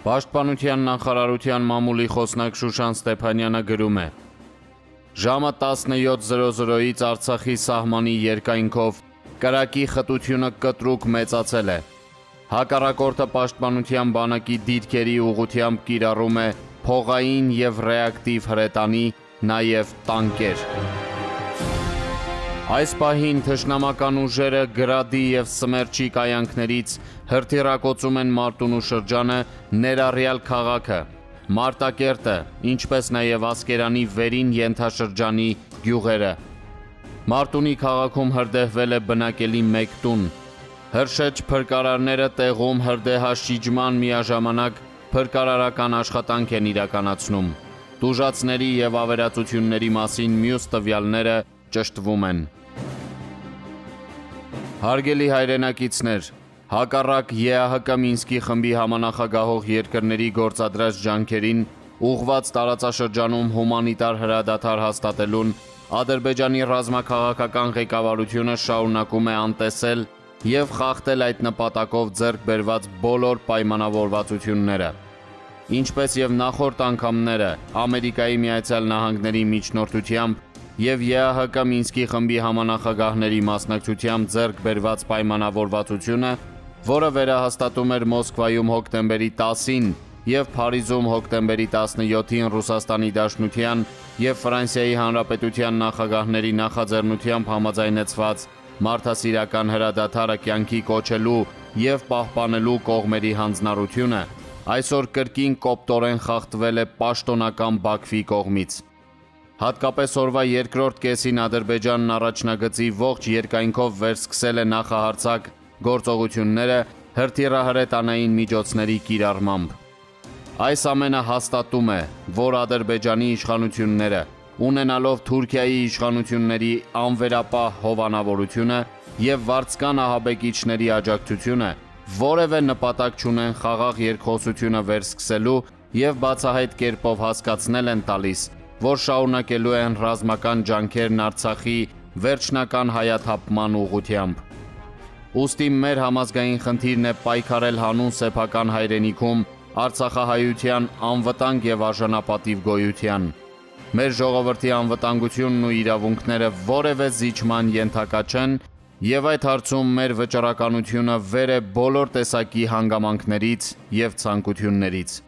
Պաշտպանության նախարարության մամուլի խոսնակ Շուշան Ստեփանյանը գրում է. Ժամը 17:00-ից Արցախի սահմանի երկայնքով կրակի խտությունը կտրուկ մեծացել է։ Հակառակորդը պաշտպանության բանակի դիրքերի ուղղությամբ կիրառում է փողային եւ ռեակտիվ հրետանի, նաեւ տանկեր։ Այս պահին թշնամական ուժերը գրադի եւ սմերչի կայանքներից հրթիռակոծում են Մարտունու շրջանը, ներառյալ քաղաքը, Մարտակերտը, ինչպես նաեւ Ասկերանի վերին ենթաշրջանի գյուղերը։ Մարտունի քաղաքում հրդեհվել է բնակելի մեկ տուն։ Հրշեջ փրկարարները տեղում հրդեհաշիջման միաժամանակ փրկարարական աշխատանք են իրականացնում։ Տուժածների եւ ավերածությունների մասին մյուս տվյալները ճշտվում են։ Հարգելի հայրենակիցներ, հակառակ ԵԱՀԿ Մինսկի խմբի համանախագահող երկրների գործադրած ջանքերին ուղղված տարածաշրջանում հումանիտար հրադադար հաստատելուն Ադրբեջանի ռազմաքաղաքական ղեկավարությունը շարունակում է անտեսել եւ խախտել այդ նպատակով ձեռք բերված բոլոր պայմանավորվածությունները։ Ինչպես եւ նախորդ անգամները Ամերիկայի Միացյալ Նահանգների միջնորդությամբ եւ ԵԱՀԿ Մինսկի խմբի համանախագահների մասնակցությամբ ձեռք բերված պայմանավորվածությունը, որը վերահաստատում էր Մոսկվայում հոկտեմբերի 10-ին եւ Փարիզում հոկտեմբերի 17-ին Ռուսաստանի Դաշնության եւ Ֆրանսիայի Հանրապետության նախագահների նախաձեռնությամբ համաձայնեցված մարդասիրական հրադադարը կյանքի կոչելու եւ պահպանելու կողմերի հանձնառությունը այսօր կրկին կոպտորեն խախտվել է պաշտոնական Բաքվի կողմից։ Հատկապես օրվա երկրորդ կեսին Ադրբեջանն առաջնագծի ողջ երկայնքով վերսկսել է նախահարձակ գործողությունները հրթիռահրետանային միջոցների կիրառմամբ։ Այս ամենը հաստատում է, որ Ադրբեջանի իշխանությունները, ունենալով Թուրքիայի իշխանությունների անվերապահ հովանավորությունը եւ վարձկան ահաբեկիչների աջակցությունը, որևէ նպատակ չունեն խաղաղ երկխոսությունը վերսկսելու եւ բացահայտ կերպով հասկացնել են տալիս, որ շարունակելու են ռազմական ջանքերն Արցախի վերջնական հայաթափման ուղղությամբ։ Ուստի մեր համազգային խնդիրն է պայքարել հանուն սեփական հայրենիքում Արցախահայության անվտանգ եւ արժանապատիվ գոյության։ Մեր ժողովրդի անվտանգությունն ու իրավունքները որևէ զիջման ենթակա չեն եւ այդ հարցում մեր վճռականությունը վեր է բոլոր տեսակի հանգամանքներից եւ ցանկություններից։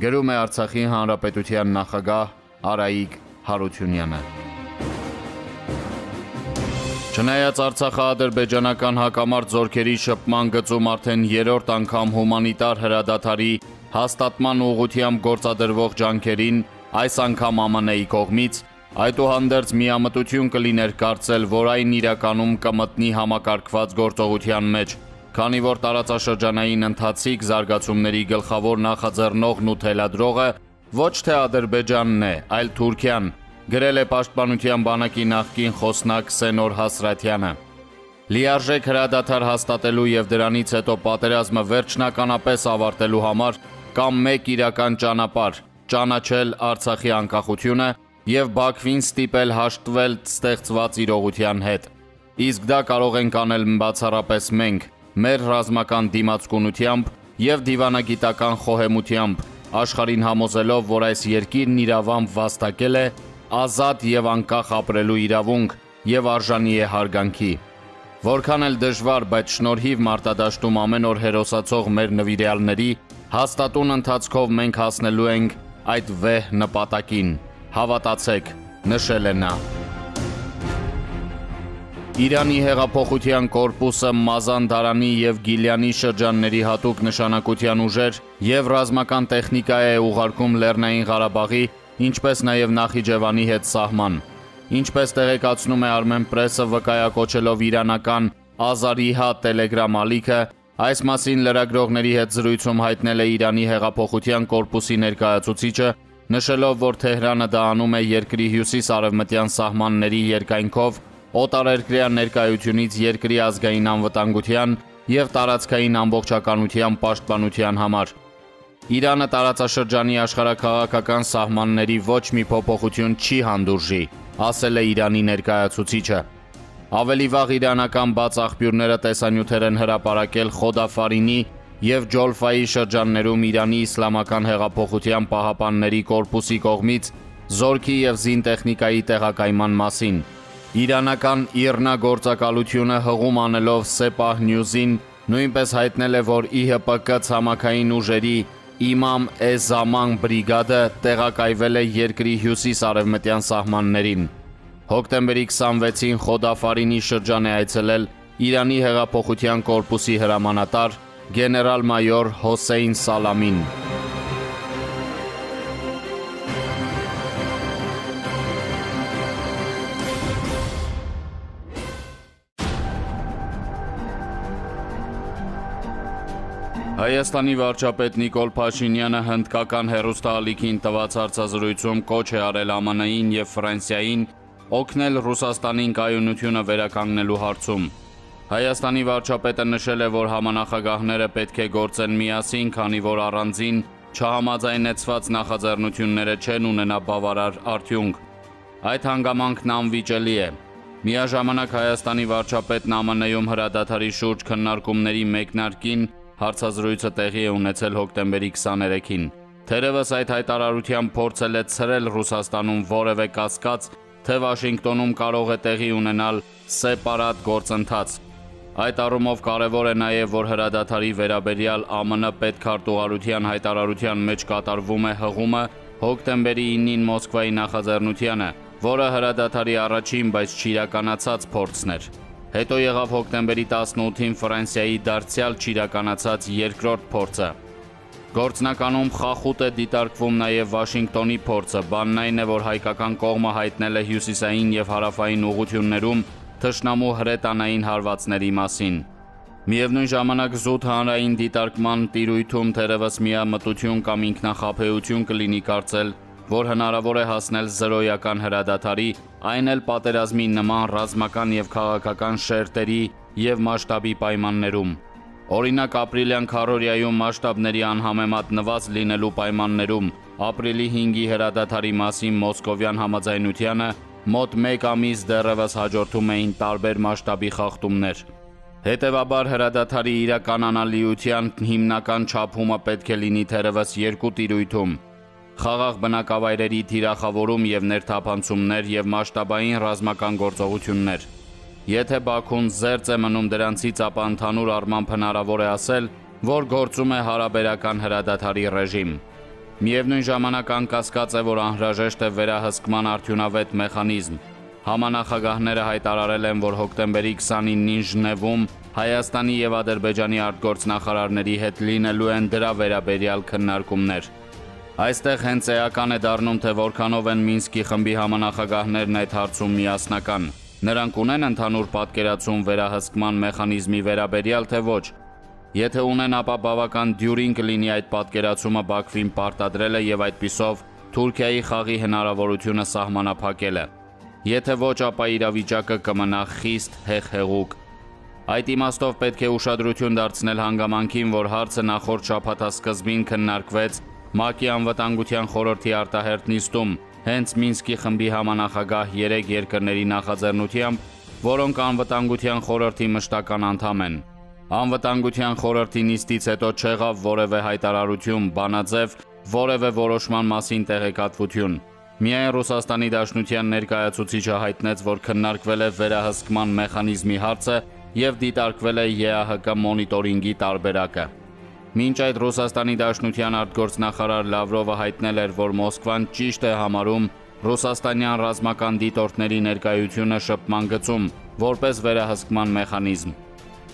Գրում է Արցախի Հանրապետության նախագահ Արայիկ Հարությունյանը։ Չնայած արցախա-ադրբեջանական հակամարտ զորքերի շփման գծում արդեն երրորդ անգամ հումանիտար հրադադարի հաստատման ուղղությամբ գործադրվող ջանքերին, այս անգամ ԱՄՆ-ի կողմից, այդուհանդերձ միամտություն կլիներ կարծել, որ այն իրականում կմտնի համակարգված գործողության մեջ, քանի որ տարածաշրջանային ընթացիկ զարգացումների գլխավոր նախաձեռնողն ու թելադրողը ոչ թե Ադրբեջանն է, այլ Թուրքիան, գրել է Պաշտպանության բանակի նախկին խոսնակ Սենոր Հասրաթյանը։ Լիարժեք հրադադար հաստատելու եւ դրանից հետո պատերազմը վերջնականապես ավարտելու համար կամ մեկ իրական ճանապարհ՝ ճանաչել Արցախի անկախությունը եւ Բաքվին ստիպել հաշտվել ստեղծված իրողության հետ։ Իսկ դա կարող ենք անել բացառապես մենք, մեր ռազմական դիմացկունությամբ եւ դիվանագիտական խոհեմությամբ, աշխարհին համոզելով, որ այս երկիրն իրավամբ վաստակել է ազատ եւ անկախ ապրելու իրավունք եւ արժանի է հարգանքի։ Որքան էլ դժվար, բայց շնորհիվ մարտադաշտում ամեն օր հերոսացող մեր նվիրյալների հաստատուն ընթացքով մենք հասնելու ենք այդ վեհ նպատակին։ Հավատացեք, նշել է նա։ Իրանի հեղափոխության կորպուսը Մազանդարանի եւ Գիլյանի շրջանների հատուկ նշանակության ուժեր եւ ռազմական տեխնիկա է ուղարկում Լեռնային Ղարաբաղի, ինչպես նաև Նախիջևանի հետ սահման։ Ինչպես տեղեկացնում է Armenpress-ը վկայակոչելով իրանական Ազարիհա տելեգրամ ալիքը, այս մասին լրագրողների հետ զրույցում հայտնել է Իրանի հեղափոխության կորպուսի ներկայացուցիչը, նշելով, որ Թեհրանը դա անում է երկրի հյուսիս-արևմտյան սահմանների երկայնքով օտարերկրյա ներկայությունից երկրի ազգային անվտանգության եւ տարածքային ամբողջականության պաշտպանության համար։ Իրանը տարածաշրջանի աշխարհաքաղաքական սահմանների ոչ մի փոփոխություն չի հանդուրժի, ասել է Իրանի ներկայացուցիչը։ Ավելի վաղ իրանական բաց աղբյուրները տեսանյութեր են հրապարակել Խոդաֆարինի և Ջոլֆայի շրջաններում Իրանի իսլամական հեղափոխության պահապանների կորպուսի կողմից զորքի և զինտեխնիկայի տեղակայման մասին։ Իրանական ԻՌՆԱ գործակալությունը հղում անելով Սեպահ Նյուզին նույնպես հայտնել է, որ ԻՀՊԿ ցամաքային ուժերի Իմամ Զաման բրիգադը տեղակայվել է երկրի հյուսիս-արևմտյան սահմաններին։ Հոկտեմբերի 26-ին Խոդաֆարինի շրջան է այցելել Իրանի հեղափոխության կորպուսի հրամանատար գեներալ-մայոր Հոսեյն Սալամին։ Հայաստանի վարչապետ Նիկոլ Փաշինյանը հնդկական հեռուստաալիքին տված հարցազրույցում կոչ է արել ԱՄՆ-ին և Ֆրանսիային օգնել Ռուսաստանին կայունությունը վերականգնելու հարցում։ Հայաստանի վարչապետը նշել է, որ համանախագահները պետք է գործեն միասին, քանի որ առանձին չհամաձայնեցված նախաձեռնությունները չեն ունենա բավարար արդյունք։ Այդ հանգամանքն անվիճելի է։ Միաժամանակ Հայաստանի վարչապետն ԱՄՆ-ում հրադադարի շուրջ քննարկումների մեկնարկին հարցազրույցը տեղի է ունեցել հոկտեմբերի 23-ին։ Թերևս այդ հայտարարությամբ փորձել է ցրել Ռուսաստանում որևէ կասկած, թե Վաշինգտոնում կարող է տեղի ունենալ սեպարատ գործընթաց։ Այդ առումով կարևոր է նաև, որ հրադադարի վերաբերյալ ԱՄՆ պետքարտուղարության հայտարարության մեջ կատարվում է հղումը հոկտեմբերի 9-ին Մոսկվայի նախաձեռնությանը, որը հրադադարի առաջին, բայց չիրականացած փորձն էր։ Հետո եղավ հոկտեմբերի 18-ին Ֆրանսիայի դարձյալ չիրականացած երկրորդ փորձը։ Գործնականում խախուտ է դիտարկվում նաև Վաշինգտոնի փորձը, բանն այն է, որ հայկական կողմը հայտնել է հյուսիսային և հարավային ուղղություններում թշնամու հրետանային հարվածների մասին։ Միևնույն ժամանակ զուտ հանրային դիտարկման տիրույթում թերևս միամտություն կամ ինքնախաբեություն կլինի կարծել, որ հնարավոր է հասնել զրոյական հրադադարի, այն էլ պատերազմի նման ռազմական և քաղաքական շերտերի և մասշտաբի պայմաններում։ Օրինակ, ապրիլյան քառօրյայում մասշտաբների անհամեմատ նվազ լինելու պայմաններում ապրիլի 5-ի հրադադարի մասին մոսկովյան համաձայնությանը մոտ մեկ ամիս դեռևս հաջորդում էին տարբեր մասշտաբի խախտումներ։ Հետևաբար հրադադարի իրականանալիության հիմնական չափումը պետք է լինի թերևս երկու տիրույթում՝ խաղաղ բնակավայրերի թիրախավորում և ներթափանցումներ և մասշտաբային ռազմական գործողություններ։ Եթե Բաքուն զերծ է մնում դրանցից, ապա ընդհանուր առմամբ հնարավոր է ասել, որ գործում է հարաբերական հրադադարի ռեժիմ։ Միևնույն ժամանակ անկասկած է, որ անհրաժեշտ է վերահսկման արդյունավետ մեխանիզմ։ Համանախագահները հայտարարել են, որ հոկտեմբերի 29-ին Ժնևում Հայաստանի և Ադրբեջանի արտգործնախարարների հետ լինելու են դրա վերաբերյալ քննարկումներ։ Այստեղ հենց էական է դառնում, թե որքանով են Մինսկի խմբի համանախագահներն այդ հարցում միասնական։ Նրանք ունեն ընդհանուր պատկերացում վերահսկման մեխանիզմի վերաբերյալ, թե ոչ։ Եթե ունեն, ապա բավական դյուրին կլինի այդ պատկերացումը Բաքվին պարտադրելը և այդպիսով Թուրքիայի խաղի հնարավորությունը սահմանափակելը։ Եթե ոչ, ապա իրավիճակը կմնա խիստ հեղեղուկ։ Այդ իմաստով պետք է ուշադրություն դարձնել հանգամանքին, որ հարցը նախորդ շաբաթասկզբին քննարկվեց ՄԱԿ-ի անվտանգության խորհրդի արտահերթ նիստում, հենց Մինսկի խմբի համանախագահ 3 երկրների նախաձեռնությամբ, որոնք անվտանգության խորհրդի մշտական անդամ են։ Անվտանգության խորհրդի նիստից հետո չեղավ որևէ հայտարարություն, բանաձև, որևէ որոշման մասին տեղեկատվություն։ Միայն Ռուսաստանի Դաշնության ներկայացուցիչը հայտնեց, որ քննարկվել է վերահսկման մեխանիզմի հարցը և դիտարկվել է ԵԱՀԿ մոնիտորինգի տարբերակը։ Մինչ այդ Ռուսաստանի Դաշնության արտգործնախարար Լավրովը հայտնել էր, որ Մոսկվան ճիշտ է համարում ռուսաստանյան ռազմական դիտորդների ներկայությունը շփման գծում, որպես վերահսկման մեխանիզմ։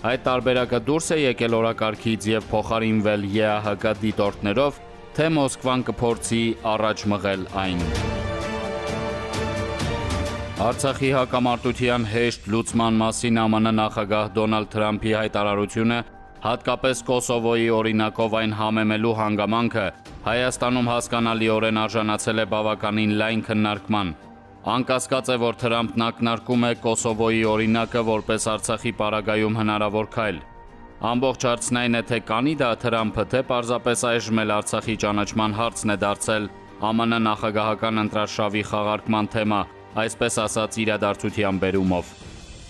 Այդ տարբերակը դուրս է եկել օրակարգից և փոխարինվել ԵԱՀԿ դիտորդներով, թե Մոսկվան կփորձի առաջ մղել այն։ Արցախի հակամարտության հեշտ լուծման մասին ԱՄՆ նախագահ Դոնալդ Թրամփի հայտարարությունը, հատկապես Կոսովոյի օրինակով այն համեմելու հանգամանքը, Հայաստանում հասկանալիորեն արժանացել է բավականին լայն քննարկման։ Անկասկած է, որ Թրամփն ակնարկում է Կոսովոյի օրինակը որպես Արցախի պարագայում հնարավոր քայլ։ Ամբողջ հարցն այն է, թե կանի դա Թրամփը, թե պարզապես այժմ էլ Արցախի ճանաչման հարցն է դարձել ԱՄՆ նախագահական ընտրարշավի խաղարկման թեմա, այսպես ասած իրադարձության բերումով։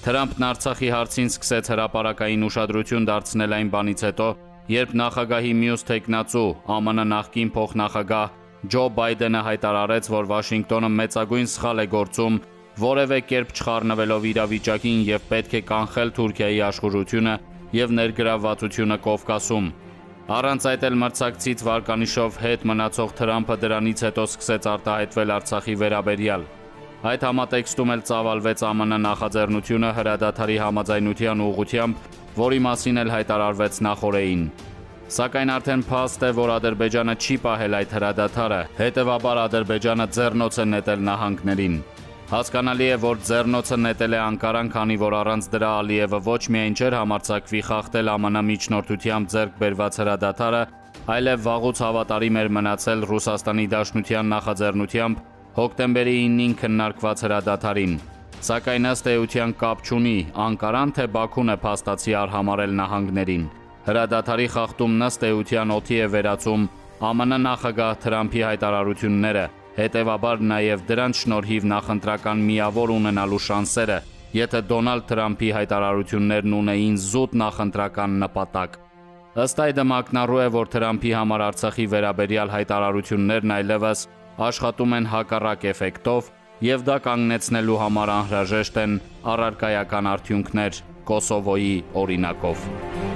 Թրամփն Արցախի հարցին սկսեց հրապարակային ուշադրություն դարձնել այն բանից հետո, Երբ նախագահի մյուս թեկնածու ԱՄՆ նախկին փոխնախագահ Ջո Բայդենը հայտարարեց, որ Վաշինգտոնը մեծագույն սխալ է գործում, որևէ կերպ չխառնվելով իրավիճակին եւ պետք է կանխել Թուրքիայի աշխուժությունը եւ ներգրավվածությունը Կովկասում։ Առանց այդ էլ մրցակցից վարկանիշով հետ մնացող Թրամփը դրանից հետո սկսեց արտահայտվել Արցախի վերաբերյալ։ Այդ համատեքստում էլ ծավալվեց ԱՄՆ նախաձեռնությունը հրադադարի համաձայնության ուղղությամբ, որի մասին էլ հայտարարվեց նախօրեին։ Սակայն արդեն փաստ է, որ Ադրբեջանը չի պահել այդ հրադադարը, հետևաբար Ադրբեջանը ձեռնոց է նետել նահանգներին։ Հասկանալի է, որ ձեռնոցը նետել է Անկարան, քանի որ առանց դրա Ալիևը ոչ միայն չէր համարձակվի խախտել ԱՄՆ միջնորդությամբ ձեռք բերված հրադադարը, այլև վաղուց հավատարիմ էր մնացել Ռուսաստանի Դաշնության նախաձեռնությամբ հոկտեմբերի 9-ին քննարկված հրադադարին։ Սակայն ըստ էության կապ չունի Անկարան, թե Բաքուն է փաստացի արհամարհել նահանգներին։ Հրադադարի խախտումն ըստ էության օդի է վերածում ԱՄՆ նախագահ Թրամփի հայտարարությունները, հետևաբար նաև դրանց շնորհիվ նախընտրական միավոր ունենալու շանսերը, եթե Դոնալդ Թրամփի հայտարարություններն ունեին զուտ նախընտրական նպատակ։ Ըստ այդմ ակնառու է, որ Թրամփի համար Արցախի վերաբերյալ հայտարարություններն այլևս աշխատում են հակառակ էֆեկտով եւ դա կանգնեցնելու համար անհրաժեշտ են առարկայական արդյունքներ Կոսովոյի օրինակով։